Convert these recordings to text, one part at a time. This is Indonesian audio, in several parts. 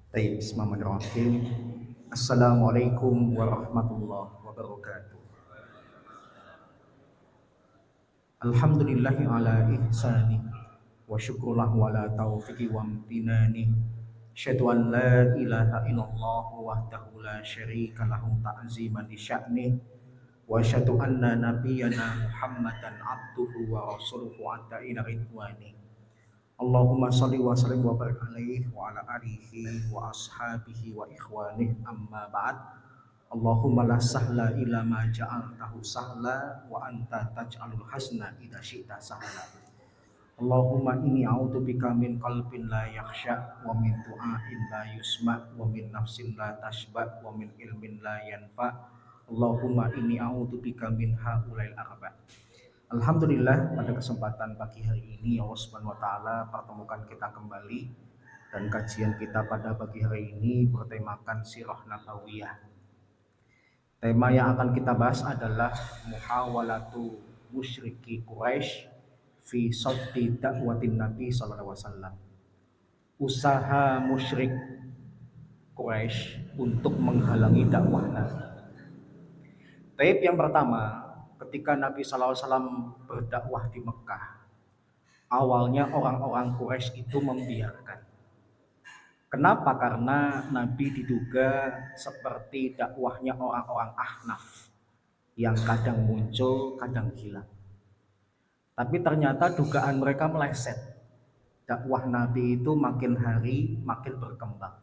Baik, bismillahirrahmanirrahim. Assalamualaikum warahmatullahi wabarakatuh. Alhamdulillahi ala ihsani wa syukurlahu ala taufiqi wa amtinani. Asyhadu an la ilaha illallah wahdahu la syarika lahu ta'ziman li sya'ni wa asyhadu anna nabiyyana Muhammadan abduhu wa rasuluhu ila ridwani. Allahumma salli wa sallim wa barik alaihi wa ala alihi wa ashabihi wa ikhwanih amma ba'd. Allahumma la sahla illa ma ja'altahu sahla wa anta taj'alul hasna idza syi'ta sahla. Allahumma inni a'udzubika min qalbin la yakhsha wa min du'ain la yusma wa min nafsin la tashba wa min ilmin la yanfa. Allahumma inni a'udzubika min haulail arba'. Alhamdulillah, pada kesempatan pagi hari ini Allah Subhanahu wa taala pertemukan kita kembali, dan kajian kita pada pagi hari ini bertemakan sirah nabawiyah. Tema yang akan kita bahas adalah muhawalatu musyriki Quraisy fi saddi da'watin Nabi sallallahu alaihi wasallam. Usaha musyrik Quraisy untuk menghalangi dakwah Nabi. Taib yang pertama, ketika Nabi SAW berdakwah di Mekah, awalnya orang-orang Quraisy itu membiarkan. Kenapa? Karena Nabi diduga seperti dakwahnya orang-orang Ahnaf, yang kadang muncul, kadang hilang. Tapi ternyata dugaan mereka meleset. Dakwah Nabi itu makin hari makin berkembang.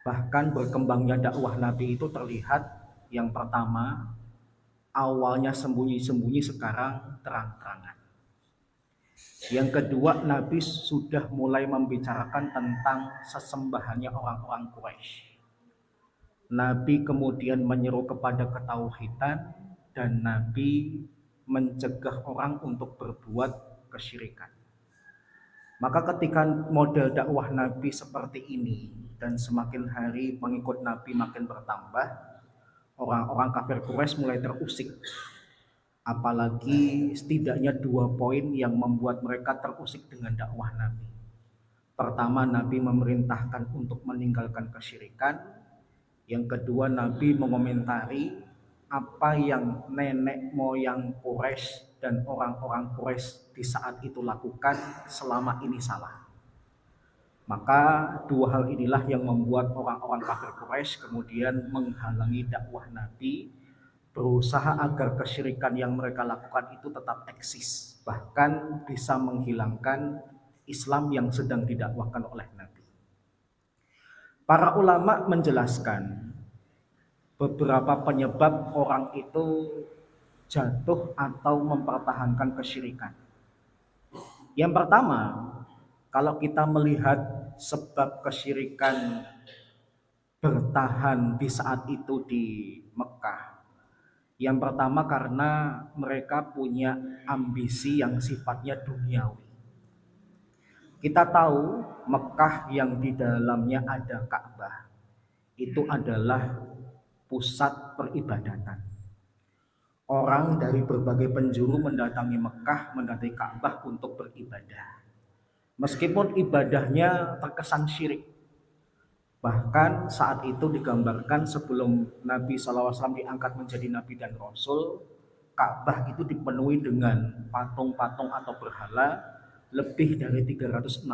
Bahkan berkembangnya dakwah Nabi itu terlihat, yang pertama, awalnya sembunyi-sembunyi, sekarang terang-terangan. Yang kedua, Nabi sudah mulai membicarakan tentang sesembahannya orang-orang Quraisy. Nabi kemudian menyeru kepada ketauhidan, dan Nabi mencegah orang untuk berbuat kesyirikan. Maka ketika model dakwah Nabi seperti ini dan semakin hari pengikut Nabi makin bertambah, orang-orang kafir Quraisy mulai terusik. Apalagi setidaknya 2 poin yang membuat mereka terusik dengan dakwah Nabi. Pertama, Nabi memerintahkan untuk meninggalkan kesyirikan. Yang kedua, Nabi mengomentari apa yang nenek moyang Quraisy dan orang-orang Quraisy di saat itu lakukan selama ini salah. Maka 2 hal inilah yang membuat orang-orang kafir Quraisy kemudian menghalangi dakwah Nabi, berusaha agar kesyirikan yang mereka lakukan itu tetap eksis, bahkan bisa menghilangkan Islam yang sedang didakwahkan oleh Nabi. Para ulama menjelaskan beberapa penyebab orang itu jatuh atau mempertahankan kesyirikan. Yang pertama, kalau kita melihat sebab kesyirikan bertahan di saat itu di Mekah, yang pertama karena mereka punya ambisi yang sifatnya duniawi. Kita tahu Mekah yang di dalamnya ada Ka'bah itu adalah pusat peribadatan. Orang dari berbagai penjuru mendatangi Mekah, mendatangi Ka'bah untuk beribadah. Meskipun ibadahnya terkesan syirik. Bahkan saat itu digambarkan sebelum Nabi SAW diangkat menjadi Nabi dan Rasul, Ka'bah itu dipenuhi dengan patung-patung atau berhala lebih dari 360.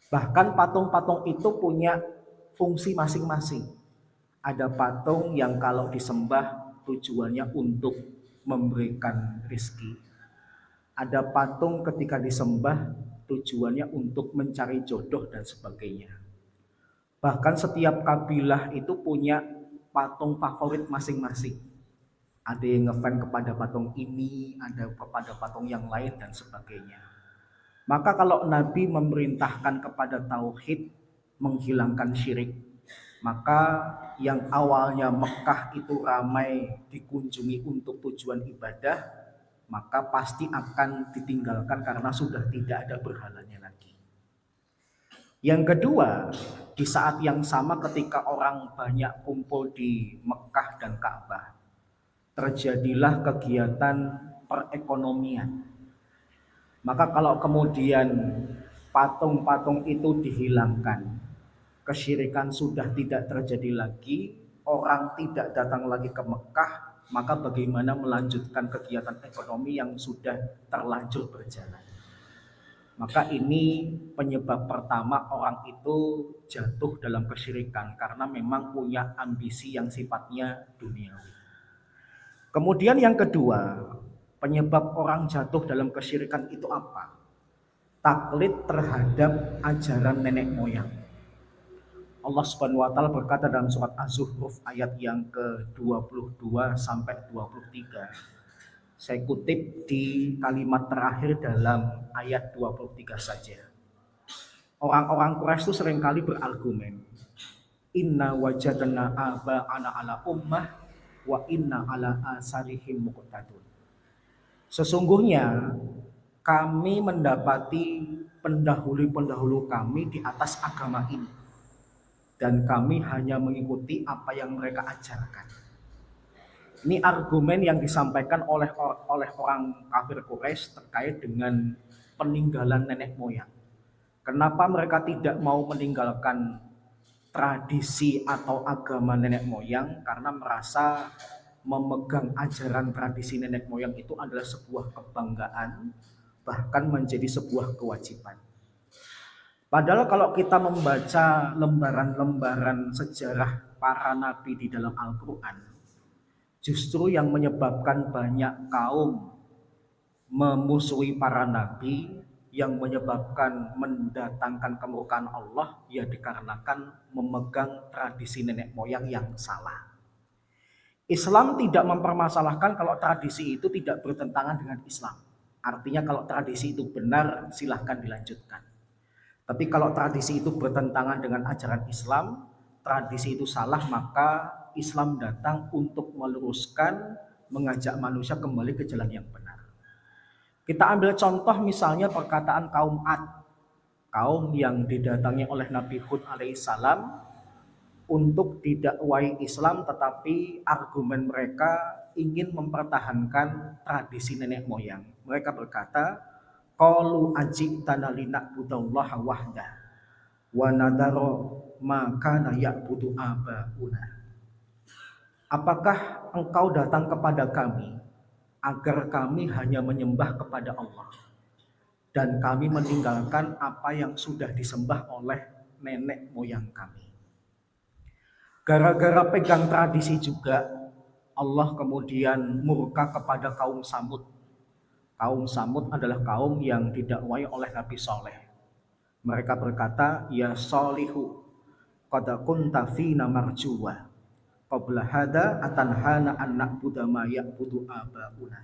Bahkan patung-patung itu punya fungsi masing-masing. Ada patung yang kalau disembah tujuannya untuk memberikan rezeki. Ada patung ketika disembah tujuannya untuk mencari jodoh dan sebagainya. Bahkan setiap kabilah itu punya patung favorit masing-masing. Ada yang ngefans kepada patung ini, ada kepada patung yang lain dan sebagainya. Maka kalau Nabi memerintahkan kepada tauhid, menghilangkan syirik, maka yang awalnya Mekah itu ramai dikunjungi untuk tujuan ibadah, maka pasti akan ditinggalkan karena sudah tidak ada berhalanya lagi. Yang kedua, di saat yang sama ketika orang banyak kumpul di Mekah dan Ka'bah, terjadilah kegiatan perekonomian. Maka kalau kemudian patung-patung itu dihilangkan, kesyirikan sudah tidak terjadi lagi, orang tidak datang lagi ke Mekah, maka bagaimana melanjutkan kegiatan ekonomi yang sudah terlanjur berjalan. Maka ini penyebab pertama orang itu jatuh dalam kesyirikan karena memang punya ambisi yang sifatnya duniawi. Kemudian yang kedua, penyebab orang jatuh dalam kesyirikan itu apa? Taklid terhadap ajaran nenek moyang. Allah Subhanahu wa taala berkata dalam surat Az-Zukhruf ayat yang ke-22 sampai 23. Saya kutip di kalimat terakhir dalam ayat 23 saja. Orang-orang Quraisy itu seringkali berargumen, inna wajadna aba'ana ala ummah wa inna ala asarihim muqtadun. Sesungguhnya kami mendapati pendahulu-pendahulu kami di atas agama ini, dan kami hanya mengikuti apa yang mereka ajarkan. Ini argumen yang disampaikan oleh orang kafir Quraisy terkait dengan peninggalan nenek moyang. Kenapa mereka tidak mau meninggalkan tradisi atau agama nenek moyang? Karena merasa memegang ajaran tradisi nenek moyang itu adalah sebuah kebanggaan, bahkan menjadi sebuah kewajiban. Padahal kalau kita membaca lembaran-lembaran sejarah para nabi di dalam Al-Quran, justru yang menyebabkan banyak kaum memusuhi para nabi, yang menyebabkan mendatangkan kemurkaan Allah, ya dikarenakan memegang tradisi nenek moyang yang salah. Islam tidak mempermasalahkan kalau tradisi itu tidak bertentangan dengan Islam. Artinya kalau tradisi itu benar, silahkan dilanjutkan. Tapi kalau tradisi itu bertentangan dengan ajaran Islam, tradisi itu salah, maka Islam datang untuk meluruskan, mengajak manusia kembali ke jalan yang benar. Kita ambil contoh misalnya perkataan kaum Ad, kaum yang didatangi oleh Nabi Hud alaihissalam untuk didakwai Islam, tetapi argumen mereka ingin mempertahankan tradisi nenek moyang. Mereka berkata, qalu ajitana lina'budallaha wahda wa nadaro ma kana ya'budu abauna. Apakah engkau datang kepada kami agar kami hanya menyembah kepada Allah dan kami meninggalkan apa yang sudah disembah oleh nenek moyang kami? Gara-gara pegang tradisi juga, Allah kemudian murka kepada kaum Samud. Kaum Samud adalah kaum yang didakwai oleh Nabi Saleh. Mereka berkata, ya Salihu qad kunta fina marjuwa qabla hada atanhana an na'budu ma ya'budu abauna.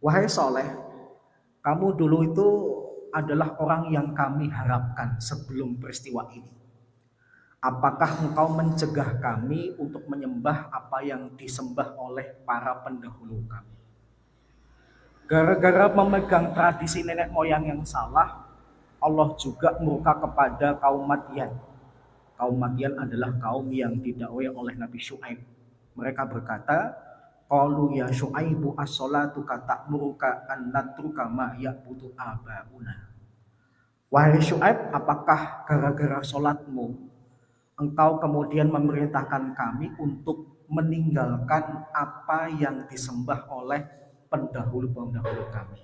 Wahai Saleh, kamu dulu itu adalah orang yang kami harapkan sebelum peristiwa ini. Apakah engkau mencegah kami untuk menyembah apa yang disembah oleh para pendahulu kami? Gara-gara memegang tradisi nenek moyang yang salah, Allah juga murka kepada kaum Madyan. Kaum Madyan adalah kaum yang didakwai oleh Nabi Syuaib. Mereka berkata, qalu ya Syuaibu as-salatu ta'muruka an natruka ma ya'budu abauna. Wahai Syuaib, apakah gara-gara salatmu engkau kemudian memerintahkan kami untuk meninggalkan apa yang disembah oleh pendahulu-pendahulu kami?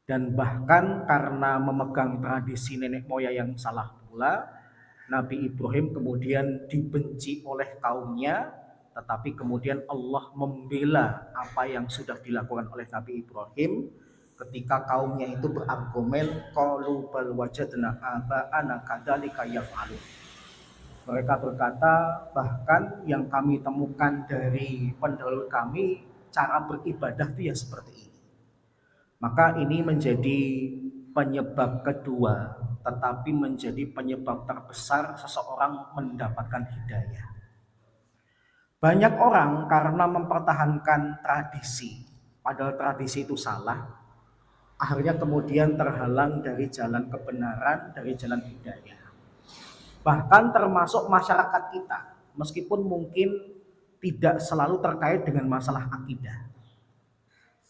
Dan bahkan karena memegang tradisi nenek moyang yang salah pula, Nabi Ibrahim kemudian dibenci oleh kaumnya, tetapi kemudian Allah membela apa yang sudah dilakukan oleh Nabi Ibrahim ketika kaumnya itu berargumen, qalu bal wajadna aba'ana kadzalika yaf'alun. Mereka berkata, bahkan yang kami temukan dari pendahulu kami, cara beribadah itu ya seperti ini. Maka ini menjadi penyebab kedua, tetapi menjadi penyebab terbesar seseorang mendapatkan hidayah. Banyak orang karena mempertahankan tradisi, padahal tradisi itu salah, akhirnya kemudian terhalang dari jalan kebenaran, dari jalan hidayah. Bahkan termasuk masyarakat kita, meskipun mungkin tidak selalu terkait dengan masalah akidah.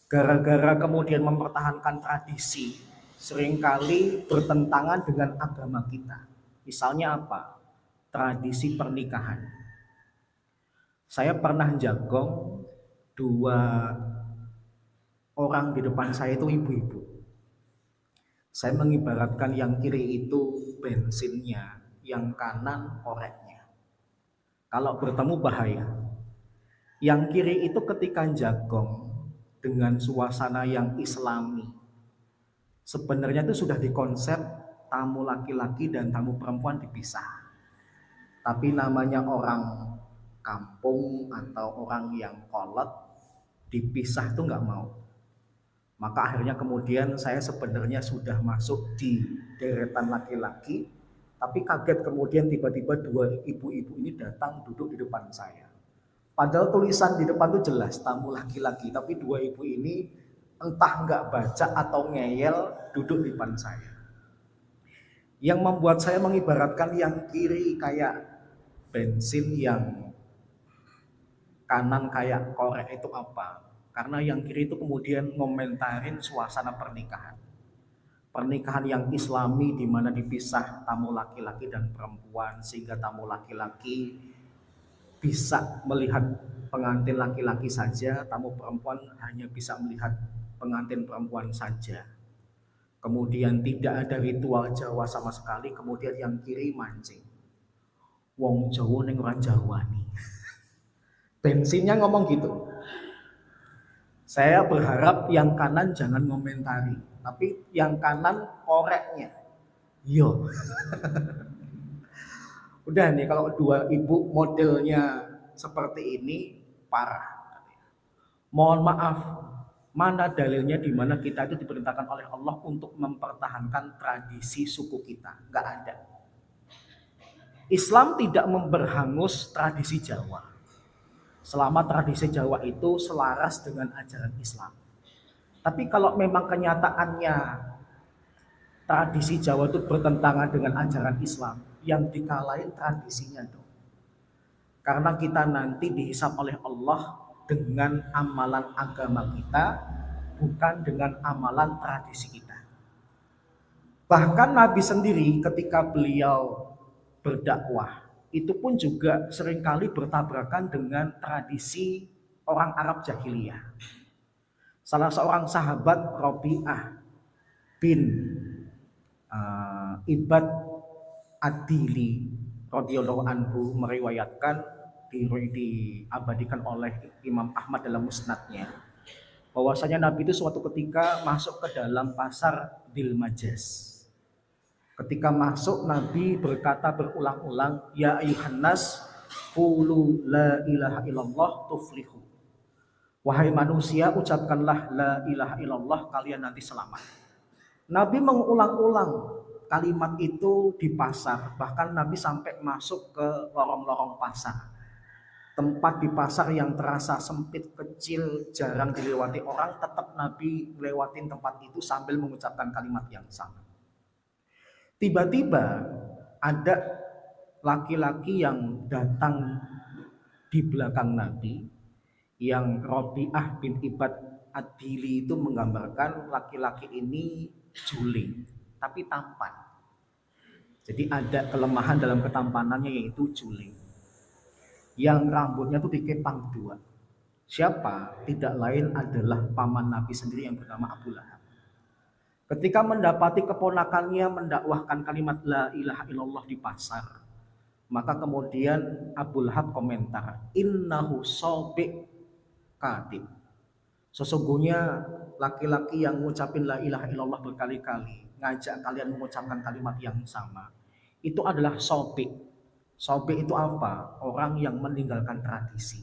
Gara-gara kemudian mempertahankan tradisi, seringkali bertentangan dengan agama kita. Misalnya apa? tradisi pernikahan. Saya pernah jagong dua orang di depan saya itu ibu-ibu. Saya mengibaratkan yang kiri itu bensinnya, yang kanan koreknya. Kalau bertemu bahaya. Yang kiri itu ketika jagong dengan suasana yang islami. Sebenarnya itu sudah dikonsep tamu laki-laki dan tamu perempuan dipisah. Tapi namanya orang kampung atau orang yang kolot dipisah tuh nggak mau. Maka akhirnya kemudian saya sebenarnya sudah masuk di deretan laki-laki, tapi kaget kemudian tiba-tiba dua ibu-ibu ini datang duduk di depan saya. Padahal tulisan di depan itu jelas tamu laki-laki, tapi dua ibu ini entah nggak baca atau ngeyel duduk di depan saya. Yang membuat saya mengibaratkan yang kiri kayak bensin, yang kanan kayak korek itu apa? Karena yang kiri itu kemudian ngomentarin suasana pernikahan. Pernikahan yang islami di mana dipisah tamu laki-laki dan perempuan sehingga tamu laki-laki bisa melihat pengantin laki-laki saja, tamu perempuan hanya bisa melihat pengantin perempuan saja. Kemudian tidak ada ritual Jawa sama sekali, kemudian yang kiri mancing. Wong Jawa ning ora Jawa nih. Bensinnya ngomong gitu. Saya berharap yang kanan jangan ngomentari, tapi yang kanan koreknya. Yo. Udah nih kalau dua ibu modelnya seperti ini parah. Mohon maaf, mana dalilnya di mana kita itu diperintahkan oleh Allah untuk mempertahankan tradisi suku kita? Gak ada. Islam tidak memberhangus tradisi Jawa. Selama tradisi Jawa itu selaras dengan ajaran Islam. Tapi kalau memang kenyataannya tradisi Jawa itu bertentangan dengan ajaran Islam, yang dikalahin tradisinya dong. Karena kita nanti dihisab oleh Allah dengan amalan agama kita, bukan dengan amalan tradisi kita. Bahkan Nabi sendiri ketika beliau berdakwah, itu pun juga seringkali bertabrakan dengan tradisi orang Arab jahiliyah. Salah seorang sahabat Rabi'ah bin Ibad Ad-Dili radhiyallahu anhu meriwayatkan, diabadikan oleh Imam Ahmad dalam musnadnya, bahwasanya Nabi itu suatu ketika masuk ke dalam pasar Dilmajaz. Ketika masuk, Nabi berkata berulang-ulang, ya ayuhan nas, qulu la ilaha illallah tuflihu. Wahai manusia, ucapkanlah la ilaha illallah, kalian nanti selamat. Nabi mengulang-ulang kalimat itu di pasar, bahkan Nabi sampai masuk ke lorong-lorong pasar. Tempat di pasar yang terasa sempit, kecil, jarang dilewati orang, tetap Nabi lewatin tempat itu sambil mengucapkan kalimat yang sama. Tiba-tiba ada laki-laki yang datang di belakang Nabi, yang Rabi'ah bin Ibad Ad-Dili itu menggambarkan laki-laki ini juling, tapi tampan. Jadi ada kelemahan dalam ketampanannya, yaitu juling. Yang rambutnya tuh dikepang dua. Siapa? Tidak lain adalah paman Nabi sendiri yang bernama Abu Lahab. Ketika mendapati keponakannya mendakwahkan kalimat la ilaha illallah di pasar, maka kemudian Abu Lahab komentar, innahu sobiq katib. Sesungguhnya laki-laki yang mengucapin la ilaha illallah berkali-kali, ngajak kalian mengucapkan kalimat yang sama, itu adalah sobiq. Sobiq itu apa? Orang yang meninggalkan tradisi.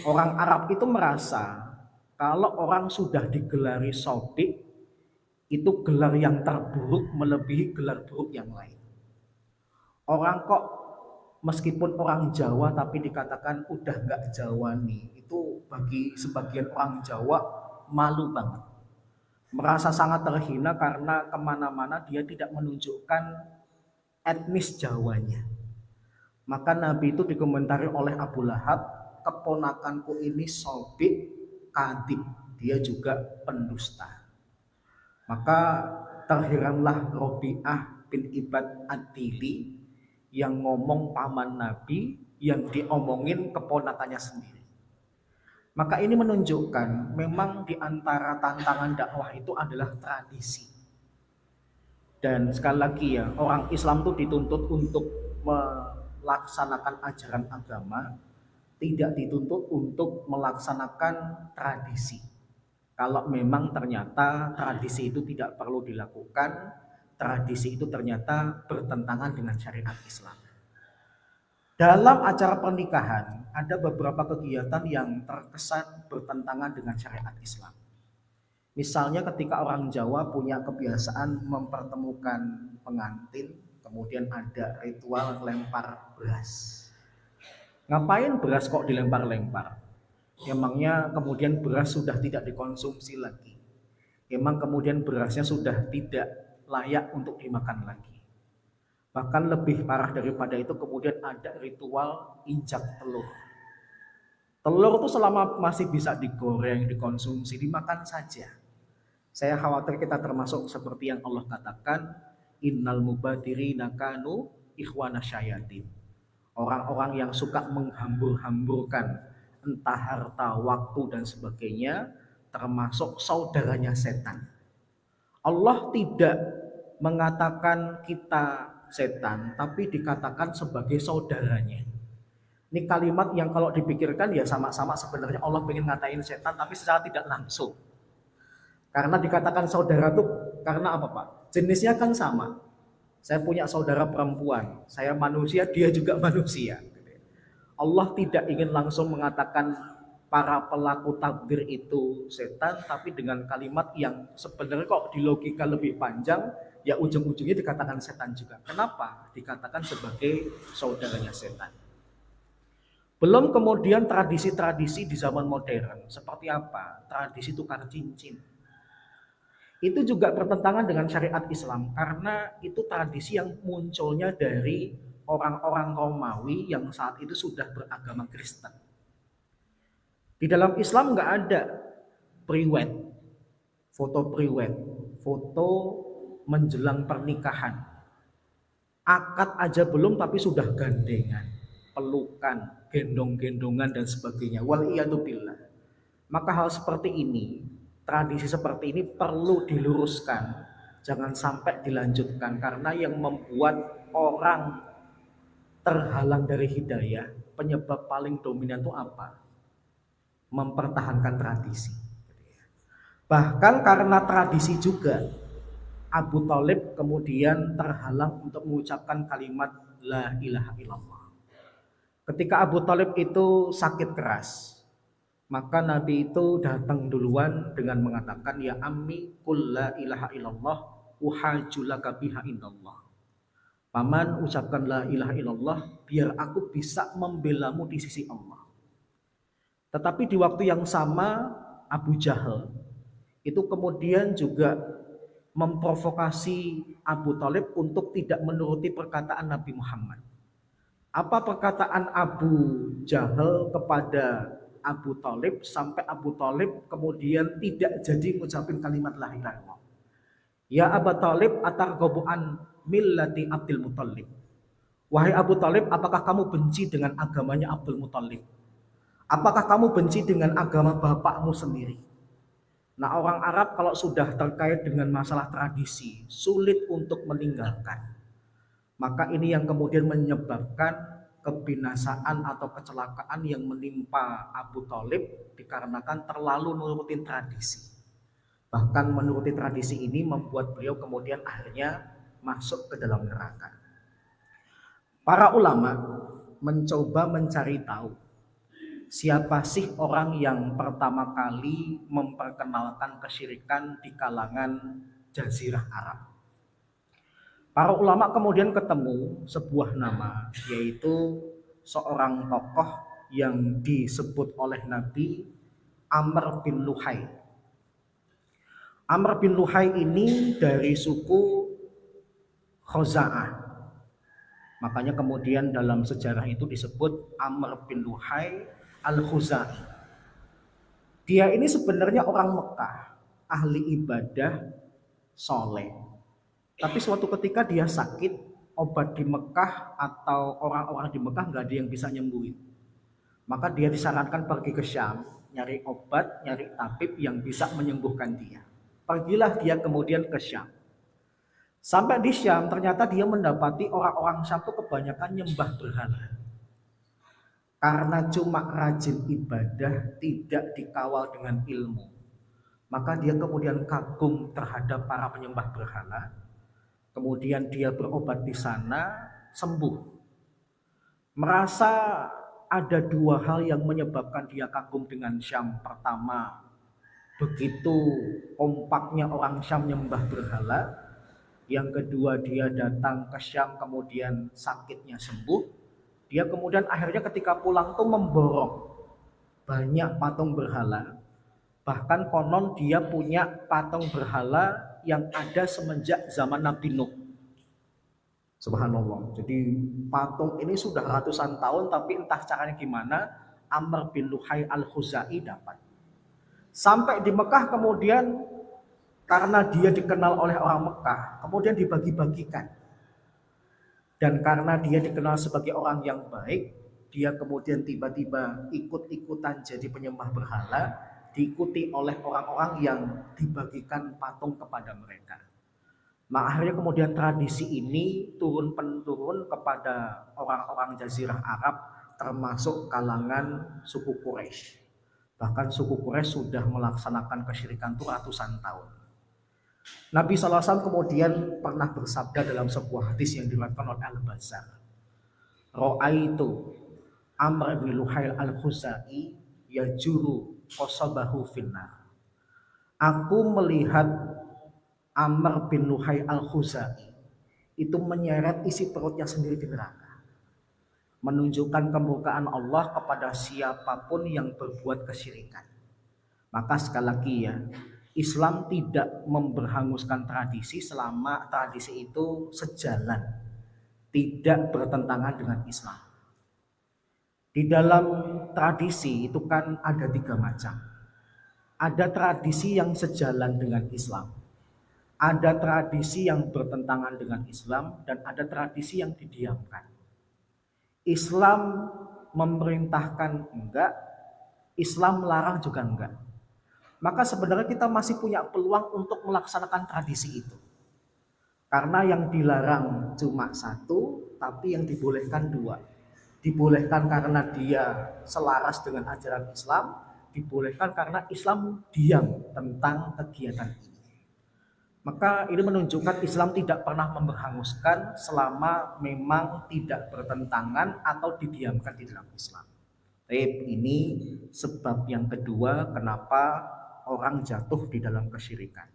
Orang Arab itu merasa kalau orang sudah digelari sobiq, itu gelar yang terburuk melebihi gelar buruk yang lain. Orang kok meskipun orang Jawa tapi dikatakan udah nggak Jawa nih, itu bagi sebagian orang Jawa malu banget. Merasa sangat terhina karena kemana-mana dia tidak menunjukkan etnis Jawanya. Maka Nabi itu dikomentari oleh Abu Lahab, keponakanku ini sobiq kadib, dia juga pendusta. Maka terheranlah Rabi'ah bin Ibad Ad-Dili yang ngomong paman Nabi, yang diomongin keponakannya sendiri. Maka ini menunjukkan memang di antara tantangan dakwah itu adalah tradisi. Dan sekali lagi ya, orang Islam itu dituntut untuk melaksanakan ajaran agama, tidak dituntut untuk melaksanakan tradisi. Kalau memang ternyata tradisi itu tidak perlu dilakukan, tradisi itu ternyata bertentangan dengan syariat Islam. Dalam acara pernikahan ada beberapa kegiatan yang terkesan bertentangan dengan syariat Islam. Misalnya ketika orang Jawa punya kebiasaan mempertemukan pengantin, kemudian ada ritual lempar beras. Ngapain beras kok dilempar-lempar? Emangnya kemudian beras sudah tidak dikonsumsi lagi. Emang kemudian berasnya sudah tidak layak untuk dimakan lagi. Bahkan lebih parah daripada itu kemudian ada ritual injak telur. Telur itu selama masih bisa digoreng, dikonsumsi, dimakan saja. Saya khawatir kita termasuk seperti yang Allah katakan, innal mubadirina kanu ikhwana syayatin. Orang-orang yang suka menghambur-hamburkan entah harta, waktu dan sebagainya termasuk saudaranya setan. Allah tidak mengatakan kita setan, tapi dikatakan sebagai saudaranya. Ini kalimat yang kalau dipikirkan ya sama-sama sebenarnya Allah pengen ngatain setan, tapi secara tidak langsung. Karena dikatakan saudara tuh karena apa Pak? Jenisnya kan sama. Saya punya saudara perempuan, saya manusia, dia juga manusia. Allah tidak ingin langsung mengatakan para pelaku takdir itu setan, tapi dengan kalimat yang sebenarnya kok di logika lebih panjang, ya ujung-ujungnya dikatakan setan juga. Kenapa? Dikatakan sebagai saudaranya setan. Belum kemudian tradisi-tradisi di zaman modern. Seperti apa? Tradisi tukar cincin. Itu juga bertentangan dengan syariat Islam, karena itu tradisi yang munculnya dari orang-orang Romawi yang saat itu sudah beragama Kristen. Di dalam Islam nggak ada priwed, foto priwed, foto menjelang pernikahan. Akad aja belum tapi sudah gandengan, pelukan, gendong-gendongan dan sebagainya. Waliyadzubillah. Maka hal seperti ini, tradisi seperti ini perlu diluruskan. Jangan sampai dilanjutkan, karena yang membuat orang terhalang dari hidayah, penyebab paling dominan itu apa? Mempertahankan tradisi. Bahkan karena tradisi juga, Abu Thalib kemudian terhalang untuk mengucapkan kalimat La ilaha illallah. Ketika Abu Thalib itu sakit keras, maka Nabi itu datang duluan dengan mengatakan, ya ammi qul la ilaha illallah uhajulaka biha indallah. Paman, ucapkan la ilaha illallah biar aku bisa membelamu di sisi Allah. Tetapi di waktu yang sama Abu Jahal itu kemudian juga memprovokasi Abu Thalib untuk tidak menuruti perkataan Nabi Muhammad. Apa perkataan Abu Jahal kepada Abu Thalib sampai Abu Thalib kemudian tidak jadi mengucapkan kalimat la ilaha illallah? Ya Abu Thalib atarghabu an millati Abdul Muthalib. Wahai Abu Thalib, apakah kamu benci dengan agamanya Abdul Muthalib? Apakah kamu benci dengan agama bapakmu sendiri? Nah, orang Arab kalau sudah terkait dengan masalah tradisi, sulit untuk meninggalkan. Maka ini yang kemudian menyebabkan kebinasaan atau kecelakaan yang menimpa Abu Thalib dikarenakan terlalu menurutin tradisi. Bahkan menuruti tradisi ini membuat beliau kemudian akhirnya masuk ke dalam neraka. Para ulama mencoba mencari tahu siapa sih orang yang pertama kali memperkenalkan kesyirikan di kalangan Jazirah Arab. Para ulama kemudian ketemu sebuah nama, yaitu seorang tokoh yang disebut oleh Nabi Amr bin Luhai. Amr bin Luhai ini dari suku Khuza'ah. Makanya kemudian dalam sejarah itu disebut Amr bin Luhai al-Khuza'i. Dia ini sebenarnya orang Mekah, ahli ibadah, soleh. Tapi suatu ketika dia sakit, obat di Mekah atau orang-orang di Mekah nggak ada yang bisa nyembuhin. Maka dia disarankan pergi ke Syam, nyari obat, nyari tabib yang bisa menyembuhkan dia. Pergilah dia kemudian ke Syam. Sampai di Syam ternyata dia mendapati orang-orang Syam itu kebanyakan nyembah berhala. Karena cuma rajin ibadah, tidak dikawal dengan ilmu. Maka dia kemudian kagum terhadap para penyembah berhala. Kemudian dia berobat di sana, sembuh. Merasa ada dua hal yang menyebabkan dia kagum dengan Syam. Pertama, begitu kompaknya orang Syam menyembah berhala. Yang kedua, dia datang ke Syam kemudian sakitnya sembuh. Dia kemudian akhirnya ketika pulang tuh memborong banyak patung berhala. Bahkan konon dia punya patung berhala yang ada semenjak zaman Nabi Nuh. Subhanallah. Jadi patung ini sudah ratusan tahun, tapi entah caranya gimana Amr bin Luhai al-Khuzai dapat. Sampai di Mekah kemudian karena dia dikenal oleh orang Mekah, kemudian dibagi-bagikan. Dan karena dia dikenal sebagai orang yang baik, dia kemudian tiba-tiba ikut-ikutan jadi penyembah berhala, diikuti oleh orang-orang yang dibagikan patung kepada mereka. Nah, akhirnya kemudian tradisi ini turun-penurun kepada orang-orang Jazirah Arab, termasuk kalangan suku Quraisy. Bahkan suku Quraisy sudah melaksanakan kesyirikan itu ratusan tahun. Nabi SAW kemudian pernah bersabda dalam sebuah hadis yang diriwayatkan oleh Al-Bazzar. Ra'aitu Amr bin Luhail al-Khuzai yajuru qasabahu finnar. Aku melihat Amr bin Luhai al-Khuzai itu menyeret isi perutnya sendiri di neraka. Menunjukkan kemurkaan Allah kepada siapapun yang berbuat kesyirikan. Maka sekali lagi ya, Islam tidak memberhanguskan tradisi selama tradisi itu sejalan, tidak bertentangan dengan Islam. Di dalam tradisi itu kan ada 3 macam. Ada tradisi yang sejalan dengan Islam, ada tradisi yang bertentangan dengan Islam, dan ada tradisi yang didiamkan. Islam memerintahkan enggak, Islam melarang juga enggak. Maka sebenarnya kita masih punya peluang untuk melaksanakan tradisi itu. Karena yang dilarang cuma 1, tapi yang dibolehkan 2. Dibolehkan karena dia selaras dengan ajaran Islam, dibolehkan karena Islam diam tentang kegiatan ini. Maka ini menunjukkan Islam tidak pernah memberhanguskan selama memang tidak bertentangan atau didiamkan di dalam Islam. Ini sebab yang kedua kenapa orang jatuh di dalam kesyirikan.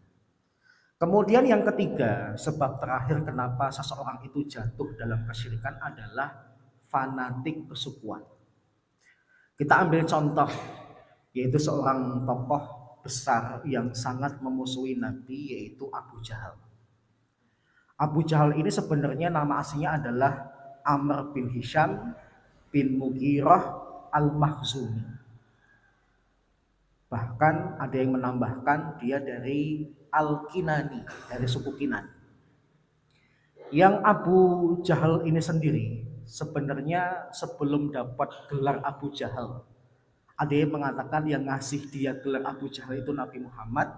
Kemudian yang ketiga, sebab terakhir kenapa seseorang itu jatuh dalam kesyirikan adalah fanatik kesukuan. Kita ambil contoh, yaitu seorang tokoh besar yang sangat memusuhi Nabi, yaitu Abu Jahal. Abu Jahal ini sebenarnya nama aslinya adalah Amr bin Hisham bin Mughirah al-Makhzumi. Bahkan ada yang menambahkan dia dari Al-Kinani, dari suku Kinan. Yang Abu Jahal ini sendiri sebenarnya sebelum dapat gelar Abu Jahal, ada yang mengatakan yang ngasih dia gelar Abu Jahal itu Nabi Muhammad,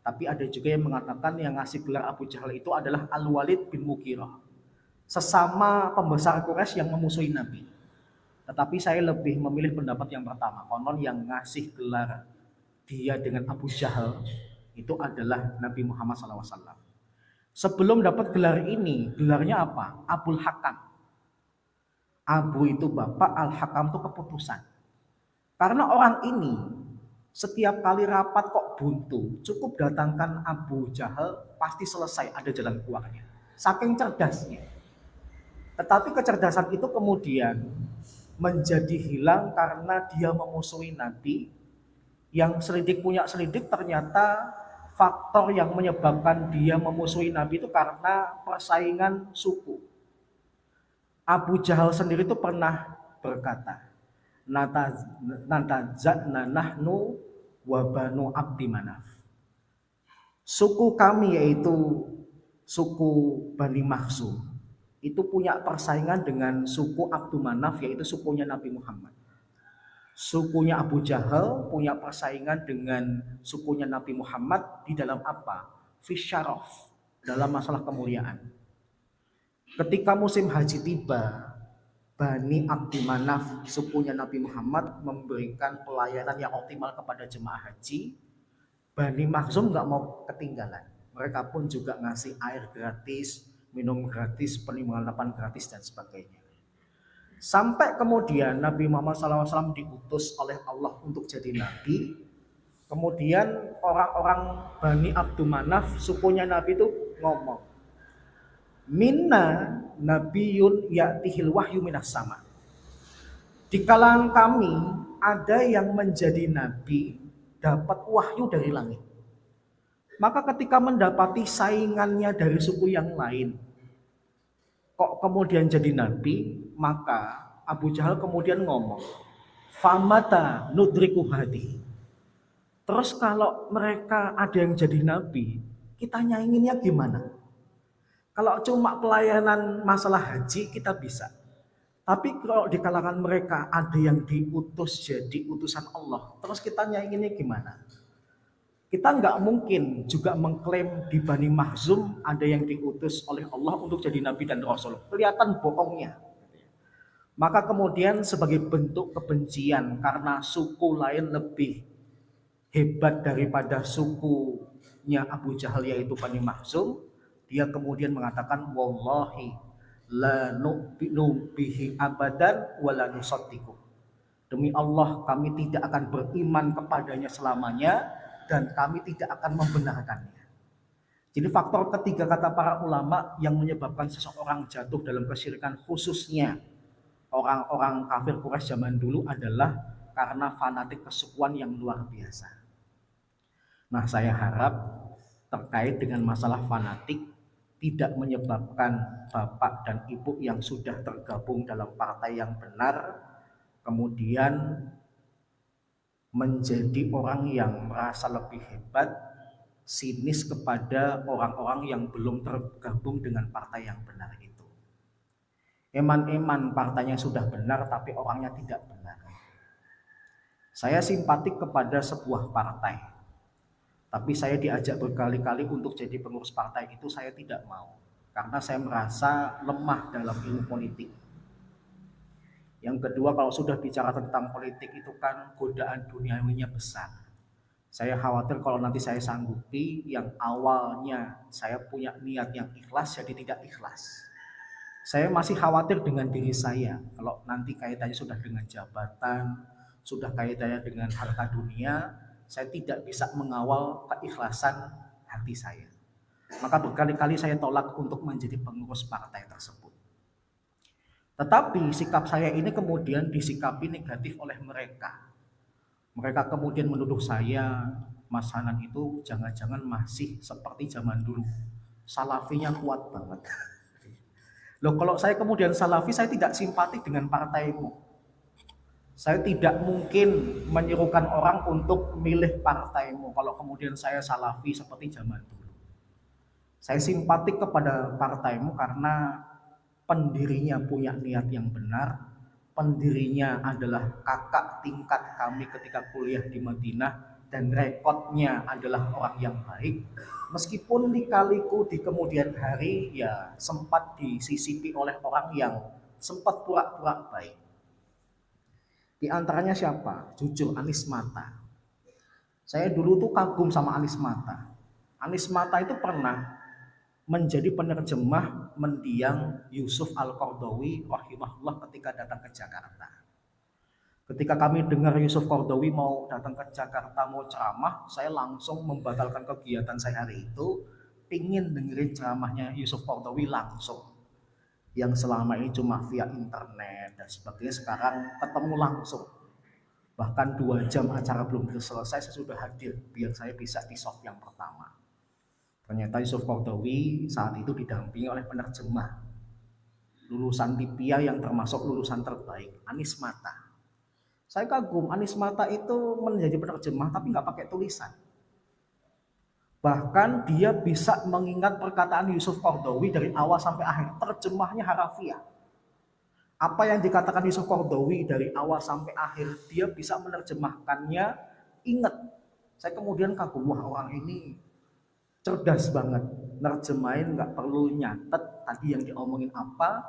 tapi ada juga yang mengatakan yang ngasih gelar Abu Jahal itu adalah Al-Walid bin Mughirah, sesama pembesar Quraisy yang memusuhi Nabi. Tetapi saya lebih memilih pendapat yang pertama, konon yang ngasih gelar dia dengan Abu Jahal itu adalah Nabi Muhammad SAW. Sebelum dapat gelar ini, gelarnya apa? Abul Hakam. Abu itu bapak, Al-Hakam itu keputusan. Karena orang ini setiap kali rapat kok buntu, cukup datangkan Abu Jahal, pasti selesai, ada jalan keluarnya. Saking cerdasnya. Tetapi kecerdasan itu kemudian menjadi hilang karena dia memusuhi Nabi. Yang selidik punya selidik, ternyata faktor yang menyebabkan dia memusuhi Nabi itu karena persaingan suku. Abu Jahal sendiri itu pernah berkata, "Natazakna nahnu wa banu Abdi Manaf." Suku kami yaitu suku Bani Makhzum itu punya persaingan dengan suku Abdul Manaf, yaitu sukunya Nabi Muhammad. Sukunya Abu Jahal punya persaingan dengan sukunya Nabi Muhammad di dalam apa? Fisyaraf, dalam masalah kemuliaan. Ketika musim haji tiba, Bani Abdul Manaf, sukunya Nabi Muhammad, memberikan pelayanan yang optimal kepada jemaah haji. Bani Makhzum nggak mau ketinggalan. Mereka pun juga ngasih air gratis, minum gratis, penginapan gratis dan sebagainya. Sampai kemudian Nabi Muhammad SAW diutus oleh Allah untuk jadi nabi. Kemudian orang-orang Bani Abdul Manaf, sukunya Nabi itu ngomong, Minna nabiyun ya'tihil wahyu minas sama. Di kalangan kami ada yang menjadi nabi, dapat wahyu dari langit. Maka ketika mendapati saingannya dari suku yang lain, kok kemudian jadi nabi, maka Abu Jahal kemudian ngomong, famata nudriku hadi. Terus kalau mereka ada yang jadi nabi, kita nyainginnya gimana? Kalau cuma pelayanan masalah haji kita bisa. Tapi kalau di kalangan mereka ada yang diutus jadi utusan Allah, terus kita nyainginnya gimana? Kita nggak mungkin juga mengklaim di Bani Makhzum ada yang diutus oleh Allah untuk jadi Nabi dan Rasul. Kelihatan bohongnya. Maka kemudian sebagai bentuk kebencian karena suku lain lebih hebat daripada sukunya Abu Jahal yaitu Bani Makhzum, dia kemudian mengatakan wallahi la nu'minu bihi abadan wa la nusaddiqu. Demi Allah kami tidak akan beriman kepadanya selamanya dan kami tidak akan membenarkannya. Jadi faktor ketiga kata para ulama yang menyebabkan seseorang jatuh dalam kesyirikan, khususnya orang-orang kafir Quraisy zaman dulu, adalah karena fanatik kesukuan yang luar biasa. Nah, saya harap terkait dengan masalah fanatik tidak menyebabkan bapak dan ibu yang sudah tergabung dalam partai yang benar kemudian menjadi orang yang merasa lebih hebat, sinis kepada orang-orang yang belum tergabung dengan partai yang benar itu. Eman-eman partainya sudah benar tapi orangnya tidak benar. Saya simpatik kepada sebuah partai, tapi saya diajak berkali-kali untuk jadi pengurus partai itu saya tidak mau, karena saya merasa lemah dalam ilmu politik. Yang kedua, kalau sudah bicara tentang politik itu kan godaan duniawinya besar. Saya khawatir kalau nanti saya sanggupi yang awalnya saya punya niat yang ikhlas jadi tidak ikhlas. Saya masih khawatir dengan diri saya, kalau nanti kaitannya sudah dengan jabatan, sudah kaitannya dengan harta dunia, saya tidak bisa mengawal keikhlasan hati saya. Maka berkali-kali saya tolak untuk menjadi pengurus partai tersebut. Tetapi sikap saya ini kemudian disikapi negatif oleh mereka. Mereka kemudian menuduh saya, Mas Hanan itu jangan-jangan masih seperti zaman dulu. Salafinya kuat banget. Loh, kalau saya kemudian salafi, saya tidak simpati dengan partaimu. Saya tidak mungkin menyuruhkan orang untuk milih partaimu kalau kemudian saya salafi seperti zaman dulu. Saya simpati kepada partaimu karena pendirinya punya niat yang benar, pendirinya adalah kakak tingkat kami ketika kuliah di Madinah dan rekodnya adalah orang yang baik. Meskipun lika-liku di kemudian hari ya sempat disisipi oleh orang yang sempat pura-pura baik. Di antaranya siapa? Jujur, Anies Mata. Saya dulu tuh kagum sama Anies Mata. Anies Mata itu pernah menjadi penerjemah mendiang Yusuf Al-Qaradawi rahimahullah ketika datang ke Jakarta. Ketika kami dengar Yusuf Qaradawi mau datang ke Jakarta mau ceramah, saya langsung membatalkan kegiatan saya hari itu, pingin dengerin ceramahnya Yusuf Qaradawi langsung. Yang selama ini cuma via internet dan sebagainya, sekarang ketemu langsung. Bahkan 2 jam acara belum selesai saya sudah hadir biar saya bisa di soft yang pertama. Ternyata Yusuf Qaradawi saat itu didampingi oleh penerjemah lulusan TIPIA yang termasuk lulusan terbaik, Anies Mata. Saya kagum, Anies Mata itu menjadi penerjemah tapi nggak pakai tulisan. Bahkan dia bisa mengingat perkataan Yusuf Qaradawi dari awal sampai akhir, terjemahnya harafiah. Apa yang dikatakan Yusuf Qaradawi dari awal sampai akhir, dia bisa menerjemahkannya, ingat. Saya kemudian kagum, wah orang ini cerdas banget, nerjemahin nggak perlu nyatet tadi yang diomongin apa,